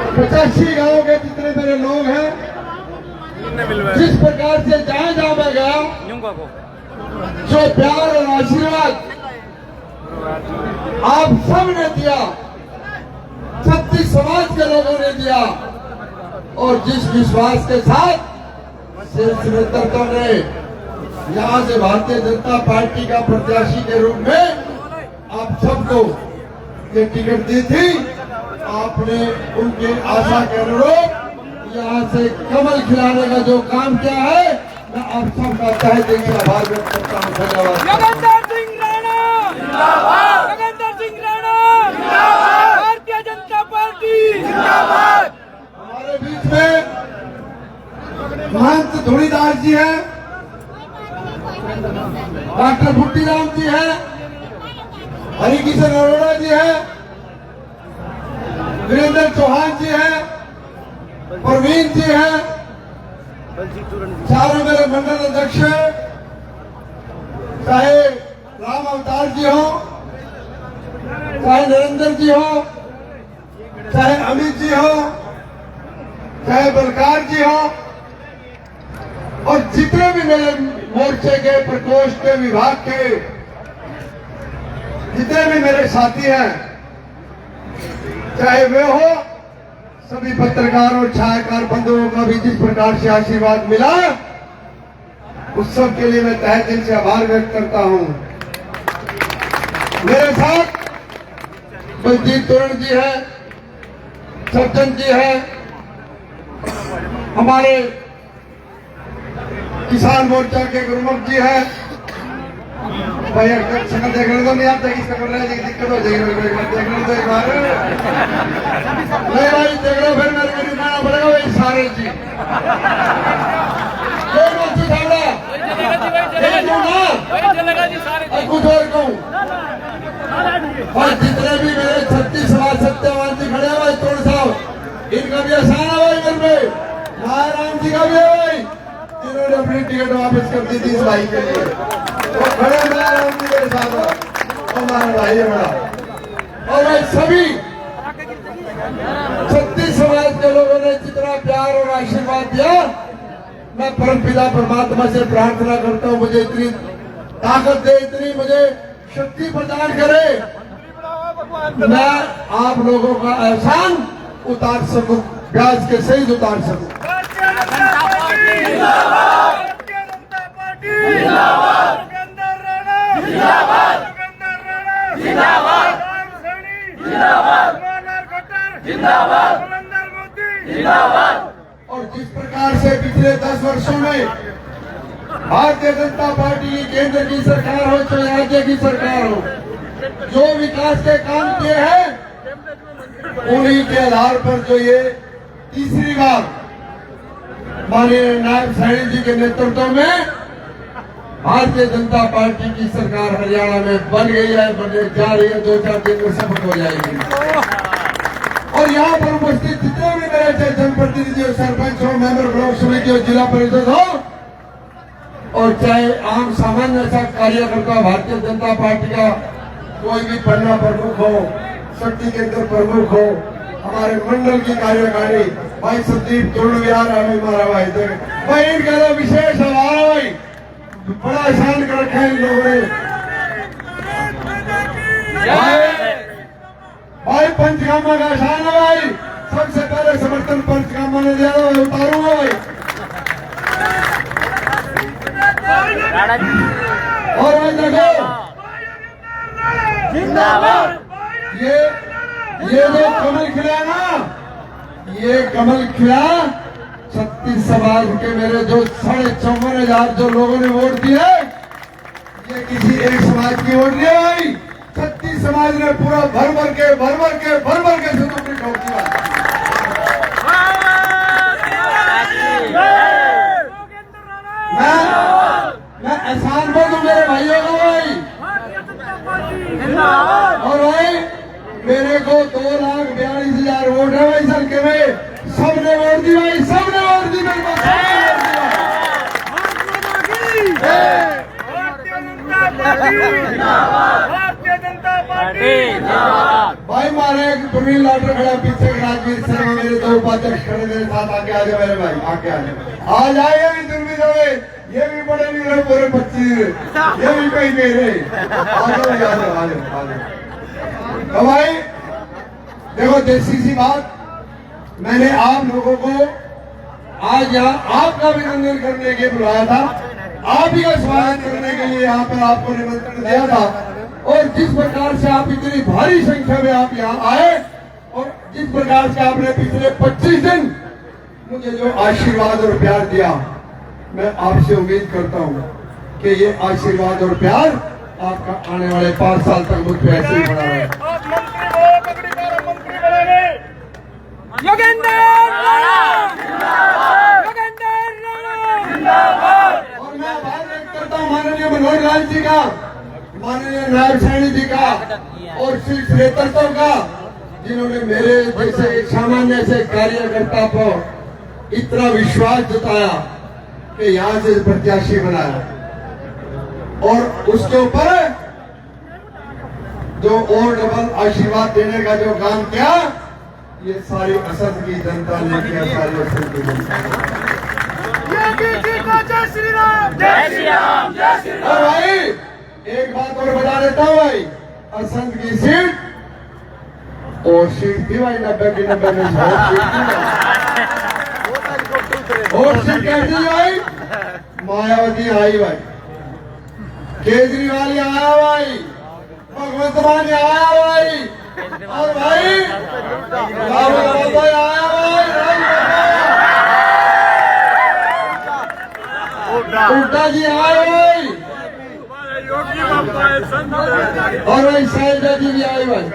85 गांव के जितने मेरे लोग हैं, जिस प्रकार से जहां जहां मैं गया, जो प्यार और आशीर्वाद आप सब ने दिया, छत्तीस समाज के लोगों ने दिया, और जिस विश्वास के साथ नेतृत्व ने यहाँ से भारतीय जनता पार्टी का प्रत्याशी के रूप में आप सबको ये टिकट दी थी, आपने उनकी आशा के अनुरूप यहाँ से कमल खिलाने का जो काम किया है, मैं आप सबका तहे दिल से आभार व्यक्त करता हूँ। धन्यवाद। गगनदर सिंह राणा जिंदाबाद, गगनदर सिंह राणा जिंदाबाद, भारतीय जनता पार्टी जिंदाबाद। हमारे बीच में महंत धुनीदास जी हैं, डॉक्टर भुट्टी राम जी हैं, हरिकिशन अरोड़ा जी हैं, वीरेंद्र चौहान जी हैं, प्रवीण जी हैं, चारों मेरे मंडल अध्यक्ष हैं, चाहे राम अवतार जी हो, चाहे नरेंद्र जी हो, चाहे अमित जी हो, चाहे बलकार जी हो, और जितने भी मेरे मोर्चे के प्रकोष्ठ के विभाग के जितने भी मेरे साथी हैं, चाहे वे हो, सभी पत्रकार और छायाकार बंधुओं का भी जिस प्रकार से आशीर्वाद मिला, उस सब के लिए मैं तहे दिल से आभार व्यक्त करता हूं। मेरे साथ बलजीत तोरण जी हैं, सज्जन जी हैं, हमारे किसान मोर्चा के गुरुमुख जी हैं। भाई शक्ल देखने तो नहीं आता, किसका कर रहा है, दिक्कत हो जाएगी मेरे को, देखने तो एक बार नहीं भाई, देख लो फिर मेरे को दिखाना पड़ेगा भाई सारे जी। कुछ और कहूँ भाई, जितने भी मेरे 36 समाज सत्यवान जी खड़े हैं भाई, तोड़ साहब, इनका भी एहसान है भाई घर में, महाराम जी का भी है भाई, जिन्होंने अपनी टिकट वापस कर दी थी इस भाई के लिए, तो खड़े महाराम जी मेरे साथ, हमारा भाई है बड़ा। और भाई सभी 36 समाज के लोगों ने जितना प्यार और आशीर्वाद दिया, मैं परमपिता परमात्मा से प्रार्थना करता हूँ मुझे इतनी ताकत दे, इतनी मुझे शक्ति प्रदान करे, मैं आप लोगों का एहसान उतार सकूं, ब्याज के सहित उतार सकूं। और जिस प्रकार से पिछले 10 वर्षों में भारतीय जनता पार्टी की केंद्र की सरकार हो चाहे राज्य की सरकार हो, जो विकास के काम किए हैं, उन्हीं के आधार पर जो ये तीसरी बार माननीय नायब सैनी जी के नेतृत्व में भारतीय जनता पार्टी की सरकार हरियाणा में बन गई है, बनने जा रही है, 2-4 दिन में शपथ हो जाएगी। और यहाँ पर उपस्थित जितने भी मेरे चाहे जनप्रतिनिधि हो, सरपंच हो, मेंबर ब्लॉक समिति हो, जिला परिषद हो, और चाहे आम सामान्य सा कार्यकर्ता भारतीय जनता पार्टी का कोई भी पन्ना प्रमुख हो, शक्ति केंद्र प्रमुख हो, हमारे मंडल की कार्यकारी भाई संदीप तोरण बिहार हमारा भाई इनका तो विशेष हमारा भाई बड़ा एहसान कर रखा है इन लोगों ने। भाई पंचकामा का एहसान है भाई, सबसे पहले समर्थन पंचकामा ने दिया, उतारूंगा भाई। और भाई देखो, ये जो कमल खिला ना, ये कमल खिला 36 समाज के मेरे जो 54,500 जो लोगों ने वोट दिए, ये किसी एक समाज की वोट नहीं है भाई, 36 समाज ने पूरा भर भर के सुतुकी ठोक दिया। मैं एहसान पर दूं मेरे भाइयों को भाई, और भाई मेरे को 2,42,000 वोट है भाई हल्के में, सबने वोट दी भाई, सबने वोट दी मेरे को, भारतीय जनता पार्टी भाई मारे प्रवीण लाटर खड़ा पीछे, राजवीर शर्मा मेरे जो उपाध्यक्ष खड़े मेरे साथ आके आ जाओ मेरे भाई, आके आ जाओ, आ जाए। ये भी दुर्मित हो गए, ये भी बड़े नहीं रहे, पूरे 25, ये भी कहीं नहीं रहे। आ जाओ, आ जाओ, आ जाओ, आ जाओ। तो भाई देखो, देसी सी बात, मैंने आप लोगों को आज यहाँ आपका अभिनंदन करने के लिए बुलाया था, आप ही का स्वागत करने के लिए यहाँ पर आपको निमंत्रण दिया था। और जिस प्रकार से आप इतनी भारी संख्या में आप यहाँ आए और जिस प्रकार से आपने पिछले 25 दिन मुझे जो आशीर्वाद और प्यार दिया, मैं आपसे उम्मीद करता हूँ कि ये आशीर्वाद और प्यार आपका आने वाले 5 साल तक मुझ पे ऐसे ही बना रहे। योगेंद्र राणा और मैं आभार व्यक्त करता हूँ माननीय मनोहर लाल जी का, माननीय नायब सैनी जी का और श्री नेतृत्व का, जिन्होंने मेरे जैसे एक सामान्य से कार्यकर्ता पर इतना विश्वास जताया कि यहाँ से प्रत्याशी बनाया, और उसके ऊपर जो और डबल आशीर्वाद देने का जो काम किया, ये सारी असद की जनता ने किया, सारी असद की जनता। जय श्री राम, जय श्री राम, जय श्री राम। और भाई एक बात और बता देता हूँ भाई, असंध की सीट और सीट थी भाई 90 की 90 में और सीट कैसी भाई, मायावती आई भाई, केजरीवाल आया भाई, भगवंत मान आया भाई, और भाई राहुल भाई आया भाई, उल्टा जी आए भाई, और भाई शैलजा जी भी आए भाई,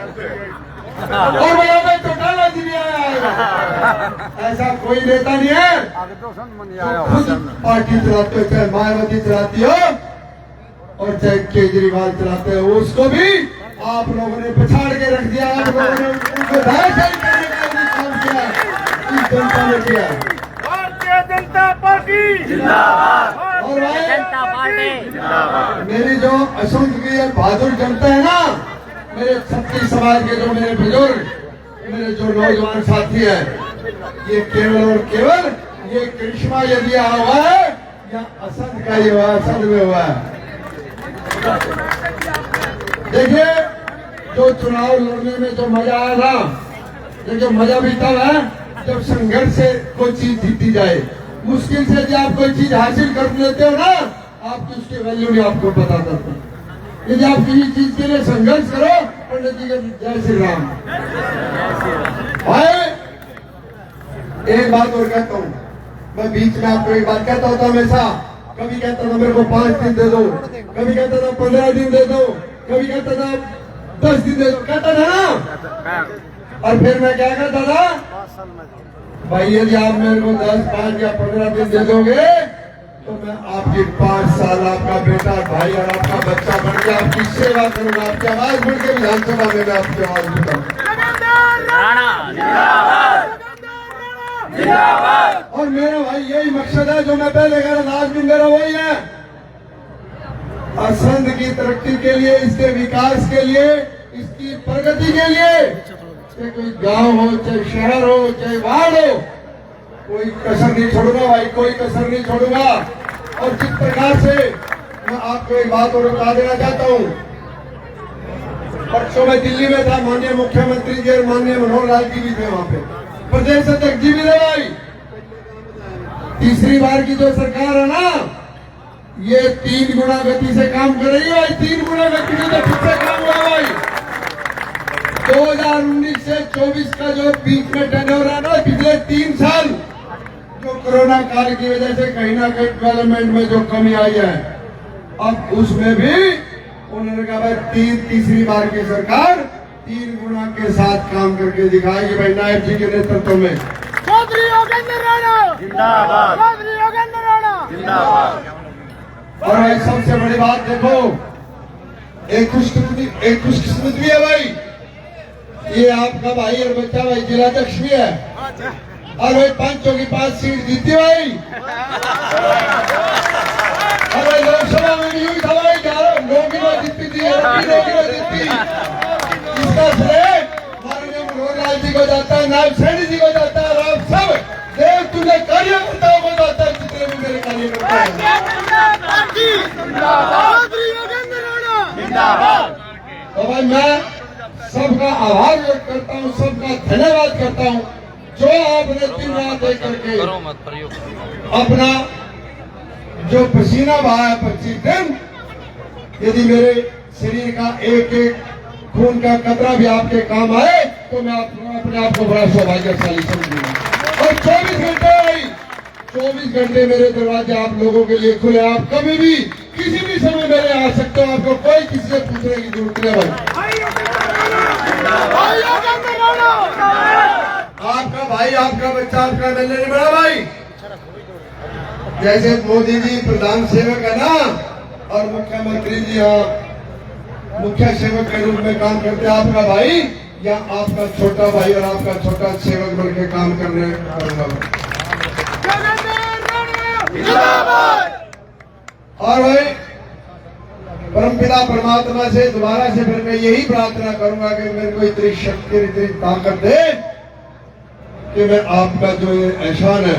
और भाई चौटाला जी भी आया। ऐसा कोई नेता नहीं है खुद पार्टी चलाते हो, चाहे मायावती चलाती हो और चाहे केजरीवाल चलाते हो, उसको भी आप लोगों ने पछाड़ के रख दिया। आप लोगों ने उनको धाराशायी करने का भी काम किया, इस जनता ने किया। भारतीय जनता पार्टी जिंदाबाद, और भाई जनता पार्टी मेरी जो असंध की बहादुर जनता है ना, मेरे छत्तीस समाज के जो मेरे बुजुर्ग, मेरे जो नौजवान साथी हैं, ये केवल और केवल ये करिश्मा यदि हुआ है या असंध का ये हुआ, असंध में हुआ है। देखिए, जो चुनाव लड़ने में जो मजा आया था, देखिए मजा भी तब है जब संघर्ष से कोई चीज जीती जाए। मुश्किल से जब आप कोई चीज हासिल कर लेते हो ना, आपकी उसकी वैल्यू नहीं आपको पता चलता। यदि आप किसी चीज के लिए संघर्ष करो, पंडित जी का जय श्री राम। भाई एक बात और कहता हूँ, मैं बीच में आपको एक बात कहता होता हमेशा, कभी कहता था मेरे को 5 दिन दे दो, कभी कहता था 15 दिन दे दो, कभी कहता था 10 दिन दे दो, कहता था ना। और फिर मैं क्या कहता था, भाई यदि आप मेरे को 10, 5 या 15 दिन दे दोगे तो मैं आपकी 5 साल आपका बेटा, भाई और आपका बच्चा बन के आपकी सेवा करूंगा, आपकी आवाज बढ़ के विधानसभा में मैं आपकी आवाज उठाऊंगा। और मेरा भाई यही मकसद है जो मैं पहले कह रहा था, आज भी मेरा वही है। असंध की तरक्की के लिए, इसके विकास के लिए, इसकी प्रगति के लिए, चाहे कोई गांव हो, चाहे शहर हो, चाहे वार्ड हो, कोई कसर नहीं छोड़ूंगा भाई, कोई कसर नहीं छोड़ूंगा। और जिस प्रकार से मैं आपको एक बात और बता देना चाहता हूँ, परसों में दिल्ली में था, माननीय मुख्यमंत्री जी और माननीय मनोहर लाल जी भी थे वहां पे, प्रदेश अध्यक्ष जी भी थे भाई। तीसरी बार की जो सरकार है ना, ये 3 गुना गति से काम कर रही है भाई, 3 गुना गति से तो ठीक से काम हुआ भाई। 2019 से 24 का जो बीच में टर्नओवर है ना, पिछले 3 साल जो कोरोना काल की वजह से कहीं ना कहीं डेवलपमेंट में जो कमी आई है, अब उसमें भी उन्होंने कहा भाई तीसरी बार की सरकार 3 गुना के साथ काम करके दिखाएगी भाई, नायब जी के नेतृत्व में। चौधरी योगेंद्र राणा जिंदाबाद, चौधरी योगेंद्र राणा जिंदाबाद। और भाई सबसे बड़ी बात देखो, एक खुशकिस्मत भी है भाई, ये आपका भाई और बच्चा भाई जिलाध्यक्ष भी है, और भाई 5 की 5 सीट जीती भाई। और भाई लोकसभा में भी हुई था भाई, 9 की 9 जीती थी, 9 की 9 जीती। इसका श्रेय माननीय मनोहर लाल जी को जाता है, नायब सैनी जी को जाता है, तो भाई मैं सबका आभार व्यक्त करता हूँ, सबका धन्यवाद करता हूँ जो आपने दिन रात एक करके अपना जो पसीना बहाया 25 दिन। यदि मेरे शरीर का एक एक खून का कतरा भी आपके काम आए तो मैं अपने आप को बड़ा सौभाग्यशाली समझूंगा। और 24 घंटे मेरे दरवाजे आप लोगों के लिए खुले। आप कभी भी किसी भी समय मेरे आ सकते हो, आपको कोई किसी से पूछने की जरूरत नहीं भाई। आपका भाई, आपका बच्चा, आपका मिलने नहीं बड़ा भाई। जैसे मोदी जी प्रधान सेवक है ना और मुख्यमंत्री जी यहाँ मुख्य सेवक के रूप में काम करते हैं, आपका भाई या आपका छोटा भाई और आपका छोटा सेवक बन के काम करने करूंगा। और भाई परमपिता परमात्मा से दोबारा से फिर मैं यही प्रार्थना करूंगा कि मेरे को इतनी शक्ति, इतनी ताकत दे कि मैं आपका जो ये एहसान है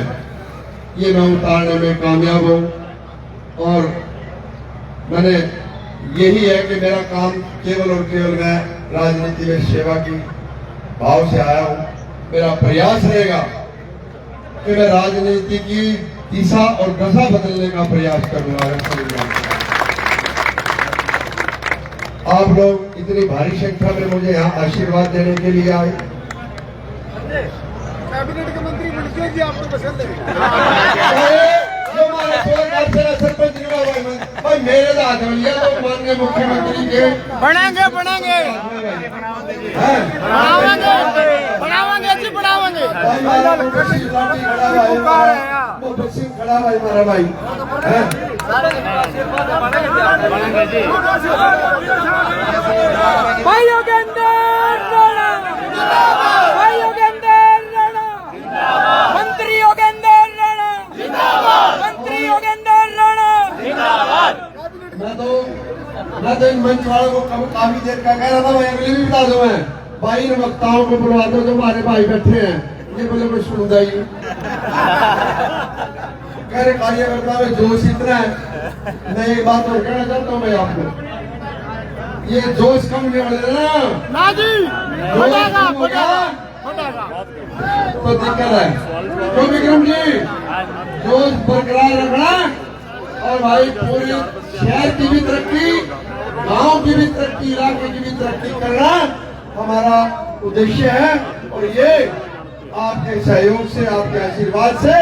ये मैं उतारने में कामयाब हूं। और मैंने यही है कि मेरा काम केवल और केवल मैं राजनीति में सेवा की भाव से आया हूं। मेरा प्रयास रहेगा कि मैं राजनीति की दिशा और दशा बदलने का प्रयास करूंगा। आप लोग इतनी भारी संख्या में मुझे यहाँ आशीर्वाद देने के लिए आए। कैबिनेट के मंत्री मिलके जी आपको पसंद है। जो हमारे सरपंच भाई मेरे हाथ में लिया तो माननीय मुख्यमंत्री के बनाएंगे बनावांगे जी बनावांगे। खड़ा भाई हमारा भाई भाइयों के अंदर राणा, भाइयों के अंदर राणा, मंत्रियों के अंदर राणा, मंत्रियों के अंदर राणा। मैं तो इन मंच वालों को काफी देर का कह रहा था, मैं अगली भी बता दूं। मैं भाई इन वक्ताओं को बुलवा दो जो हमारे भाई बैठे हैं, ये बोले कुछ सुनता ही कह रहे कार्यकर्ता में जोश इतना है। मैं एक बात और कहना चाहता हूँ भाई आपको, ये जोश कम नहीं बढ़े ना जी, तो दिक्कत है। तो विक्रम जी जोश बरकरार रखना और भाई पूरी शहर की भी तरक्की, गांव की भी तरक्की, इलाके की भी तरक्की करना हमारा उद्देश्य है। और ये आपके सहयोग से, आपके आशीर्वाद से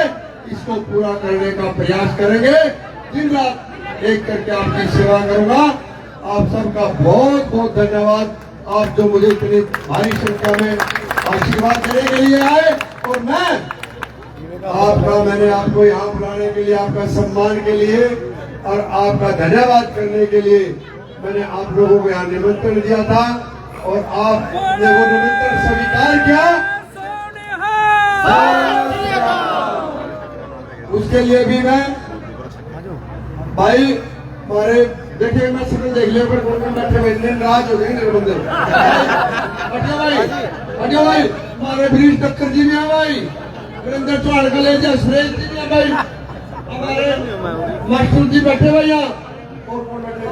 इसको पूरा करने का प्रयास करेंगे। दिन रात एक करके आपकी सेवा करूंगा। आप सबका बहुत बहुत धन्यवाद, आप जो मुझे इतनी भारी संख्या में आशीर्वाद देने के लिए आए। और मैंने आपको यहाँ बुलाने के लिए, आपका सम्मान के लिए और आपका धन्यवाद करने के लिए मैंने आप लोगों को यहाँ निमंत्रण दिया था और आपने वो निमंत्रण स्वीकार किया। उसके लिए भी मैं भाई हमारे देखिए, मैं शक्ल देख लिया पर कौन बैठे हुए नाराज हो गए बंदे। भाई हमारे ब्रिज टक्कर जी में है भाई, वीरेंद्र चौहान का ले सुरेश जी में भाई, हमारे मास्टर जी बैठे भाई यहाँ। और कौन बैठे?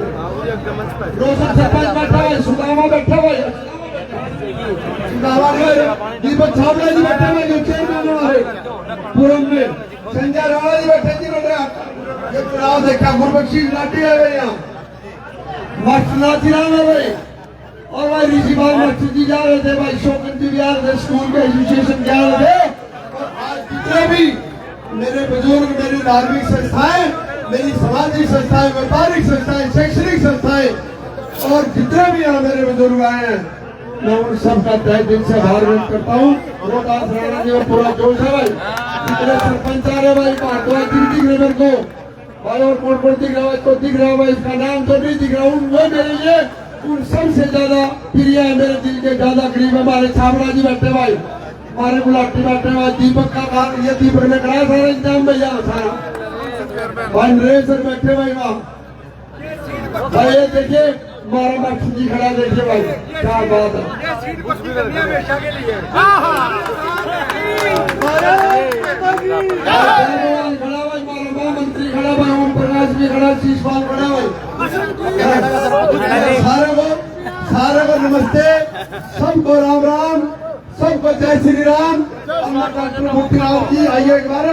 रोशन सरपंच बैठा है, सुदामा बैठा भाई, दीपक छाबड़ा जी बैठे हुए जो चेयरमैन हमारे पूरम में, संजय राणा जी बैठे जी ये चुनाव देखा, गुरबख्शी लाठी है भाई यहाँ, मास्टर नाथी राम है भाई। और भाई ऋषि बाल मास्टर जी जा रहे थे भाई, शोकन जी भी आ रहे थे, स्कूल के एसोसिएशन जा रहे थे। और आज जितने भी मेरे बुजुर्ग, मेरी धार्मिक संस्थाएं, मेरी सामाजिक संस्थाएं, व्यापारिक संस्थाएं, शैक्षणिक संस्थाएं और जितने भी यहाँ मेरे बुजुर्ग आए हैं, मैं उन सबका तहे दिल से आभार व्यक्त करता हूँ। रोहतास राणा जी में पूरा जोश है भाई, जितने सरपंच आ रहे भाई, भारद्वाज जी दिख रहे मेरे को भाई, और कौन दिख रहा है तो दिख रहा है भाई, इसका नाम तो नहीं दिख रहा। वो मेरे लिए उन सबसे ज्यादा प्रिय है, मेरे दिल के ज्यादा करीब है। हमारे छाबड़ा जी बैठे भाई, हमारे गुलाटी बैठे भाई, दीपक का काम ये दीपक ने कराया सारा इंतजाम भैया सारा भाई, नरेश सर बैठे भाई वहाँ भाई। ये देखिए हमारा मास्टर जी खड़ा, देखिए भाई क्या बात है। खड़ा भाई, हमारा मंत्री खड़ा भाई, ओम प्रकाश भी खड़ा, शीशपाल खड़ा भाई, सारे को नमस्ते, सबको राम राम, सबको जय श्री राम। डॉक्टर मोतीराम जी आइए एक बार।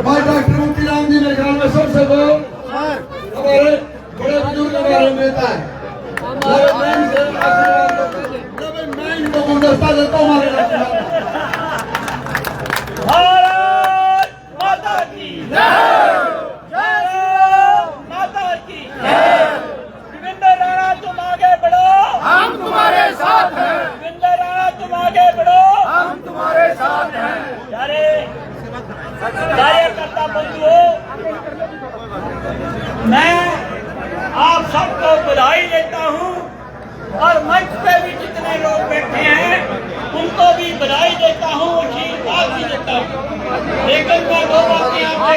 भाई डॉक्टर मोतीराम जी मेरे ख्याल में सबसे हमारे बड़े बुजुर्ग के बारे में देता है। मैं इनको गुलदस्ता देता हूँ हमारे भारत माता की जय, माता की देवेंद्र राणा तुम आगे बढ़ो, हम तुम्हारे साथ हैं, देवेंद्र राणा तुम आगे बढ़ो, हम तुम्हारे साथ हैं। प्यारे कार्यकर्ता बंधुओं, मैं आप सबको बधाई देता हूं और मंच पे भी जितने लोग बैठे हैं उनको भी बधाई देता हूं, आशीर्वाद भी देता हूं। लेकिन मैं दो बातें आपसे